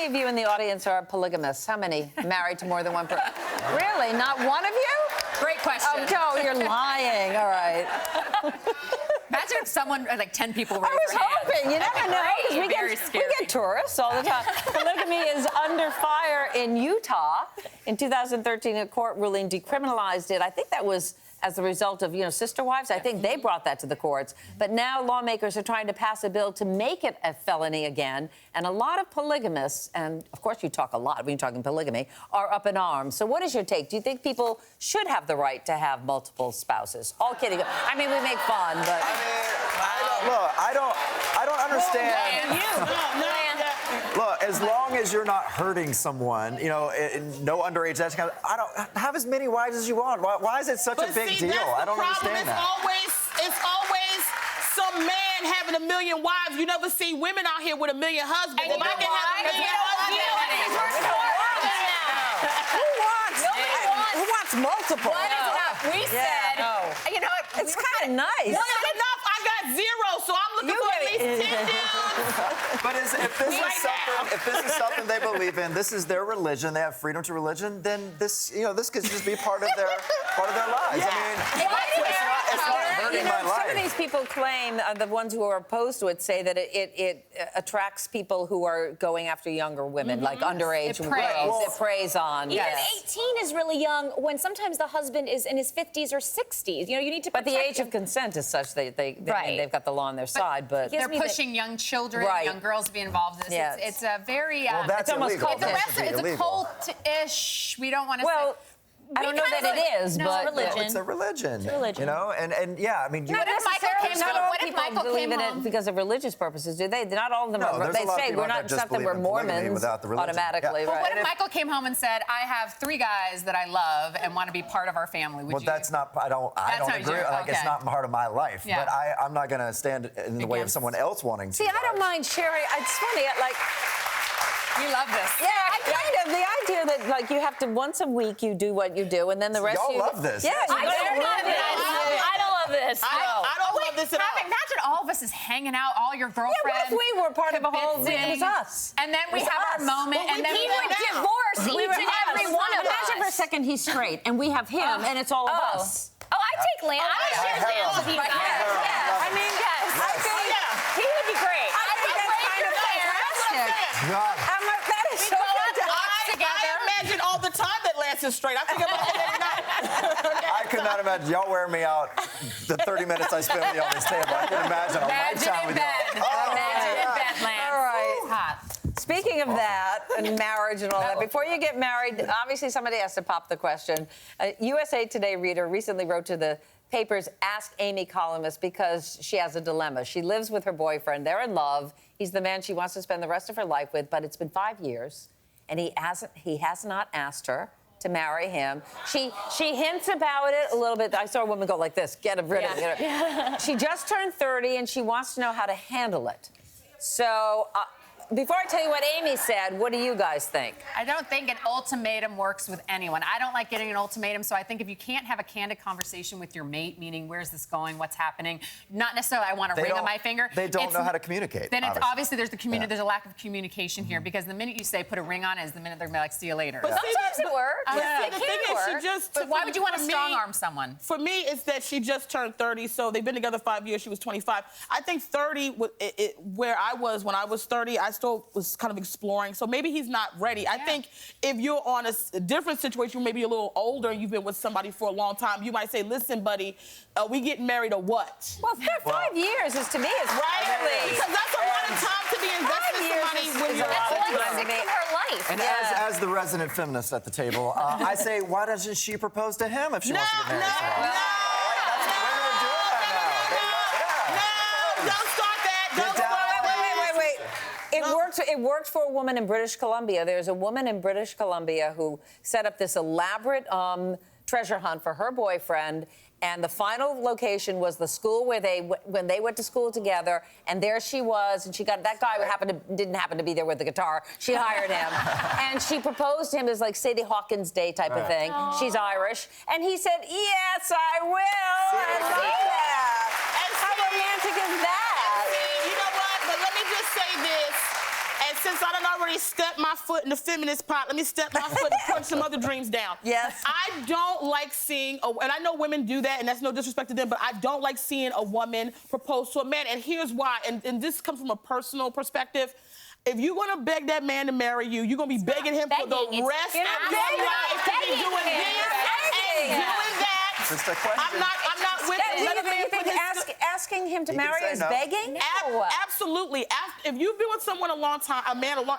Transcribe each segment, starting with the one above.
many of you in the audience are polygamists? How many married to more than one person? Really? Not one of you? Great question. Oh, no, you're lying. All right. Imagine if someone, like 10 people raised I was their hoping. You never know. 'Cause we Very get scary. tourists all the time. Polygamy is under fire in Utah. In 2013, a court ruling decriminalized it. I think that was as a result of, sister wives. I think they brought that to the courts. But now lawmakers are trying to pass a bill to make it a felony again. And a lot of polygamists, and of course you talk a lot when you're talking polygamy, are up in arms. So what is your take? Do you think people should have the right to have multiple spouses? All kidding. I mean, we make fun, but... I don't understand. Look, as long as you're not hurting someone, no underage, that kind of, I don't have as many wives as you want. Why is it such a big deal? I don't understand that. It's always some man having a million wives. You never see women out here with a million husbands. And if I can have a million Who wants multiple? One is enough. We said, you know what? It's kind of nice. one is enough. I got 0, so I'm looking for at least 10 down. But if this is something they believe in, this is their religion, they have freedom to religion, then this could just be part of their lives. Yeah. I mean, it's not hurting my life. Some of these people claim, the ones who are opposed to it, say that it attracts people who are going after younger women, like underage girls. It preys on. Even 18 is really young when sometimes the husband is in his 50s or 60s. You need to protect But the age him. of consent is such that they've got the law on their side. But they're pushing young children, young girls to be involved in this. Yes. It's a very... well, that's almost illegal. it's a cult-ish. We don't want to say... I don't know that it is, but religion. It's a religion. It's a religion. And yeah, I mean, Not all people believe in it because of religious purposes, do they? Not all of them. They say we're not something we're Mormons automatically. But what if Michael came home and said, "I have 3 guys that I love and want to be part of our family"? Would you? That's not. I don't agree. Like it's not part of my life. Yeah. But I'm not going to stand in the way of someone else wanting to. See, I don't mind sharing. It's funny. You love this. Yeah, I kind of. The idea that, you have to once a week you do what you do, and then the rest Y'all love this. Yeah, I don't love this. I don't love this at all. Imagine all of us is hanging out, all your girlfriends. Yeah, what if we were part of a whole... convincing, It was us. And then we have our moment, and then He would divorce each and every one of us. Imagine for a second he's straight, and we have him, and it's all of us. Oh, I take land. I would share land with you guys. I mean, yes. I think He would be great. I think that's kind of fantastic. God. That is so fantastic. I imagine all the time that Lance is straight. I think about it every night. I could not imagine y'all wear me out the 30 minutes I spent with you on this table. I can imagine a lifetime with y'all. Imagine in bed, Lance. All right. It's hot. Speaking of that, and marriage and all that, before you get married, obviously somebody has to pop the question. A USA Today reader recently wrote to the paper's Ask Amy columnist because she has a dilemma. She lives with her boyfriend. They're in love. He's the man she wants to spend the rest of her life with, but it's been 5 years, and he has not asked her to marry him. She hints about it a little bit. I saw a woman go like this, get rid of it. Yeah. She just turned 30, and she wants to know how to handle it. So... before I tell you what Amy said, what do you guys think? I don't think an ultimatum works with anyone. I don't like getting an ultimatum, so I think if you can't have a candid conversation with your mate, meaning where's this going, what's happening, not necessarily I want a ring on my finger. They don't know how to communicate. Then it's obviously there's a lack of communication here because the minute you say put a ring on is the minute they're gonna be like, see you later. But Sometimes it works. The thing is, But why would you want to strong arm someone? For me, it's that she just turned 30, so they've been together 5 years. She was 25. I think 30, where I was when I was 30, I still was kind of exploring. So maybe he's not ready. Yeah. I think if you're on a different situation, maybe a little older, and you've been with somebody for a long time, you might say, listen, buddy, we getting married or what? Well, 5 years is, to me, is right. Because that's a lot of time to be investing somebody when you're her life. And as the resident feminist at the table, I say, why doesn't she propose to him if she wants to get married? Don't start that. Wait. It worked for a woman in British Columbia. There's a woman in British Columbia who set up this elaborate treasure hunt for her boyfriend, and the final location was the school where when they went to school together, and there she was, and she got that guy who didn't happen to be there with the guitar. She hired him, and she proposed to him as like Sadie Hawkins Day type of thing. Aww. She's Irish, and he said, "Yes, I will." I love that. How romantic is that? You know what? But let me just say this. As since I done already stepped my foot in the feminist pot, let me step my foot and punch some other dreams down. Yes. I don't like seeing, and I know women do that, and that's no disrespect to them, but I don't like seeing a woman propose to a man, and here's why, and this comes from a personal perspective. If you're gonna beg that man to marry you, you're gonna be begging him for the rest of your life to be doing this and doing that. Just a question. I'm not with it. Do Let a you man think put his- asking him to marry say is no. begging? Absolutely. If you've been with someone a long time, a man a long.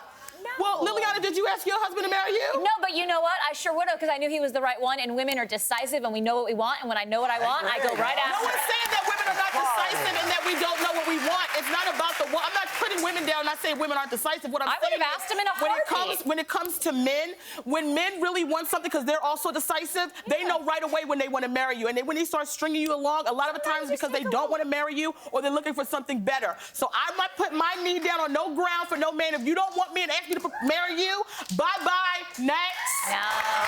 Well, Liliana, did you ask your husband to marry you? No, but you know what? I sure would have, because I knew he was the right one, and women are decisive, and we know what we want, and when I know what I want, I go right No after one's it. saying that women are not decisive and that we don't know what we want. It's not about the one. I'm not putting women down. I'm not saying women aren't decisive. What I'm I would saying have asked him in a heartbeat. when it comes to men, when men really want something because they're also decisive, they know right away when they want to marry you. And then when they start stringing you along, a lot of the times because they don't want to marry you or they're looking for something better. So I'm not putting my knee down on no ground for no man. If you don't want me and ask me to marry you, bye-bye, next. No.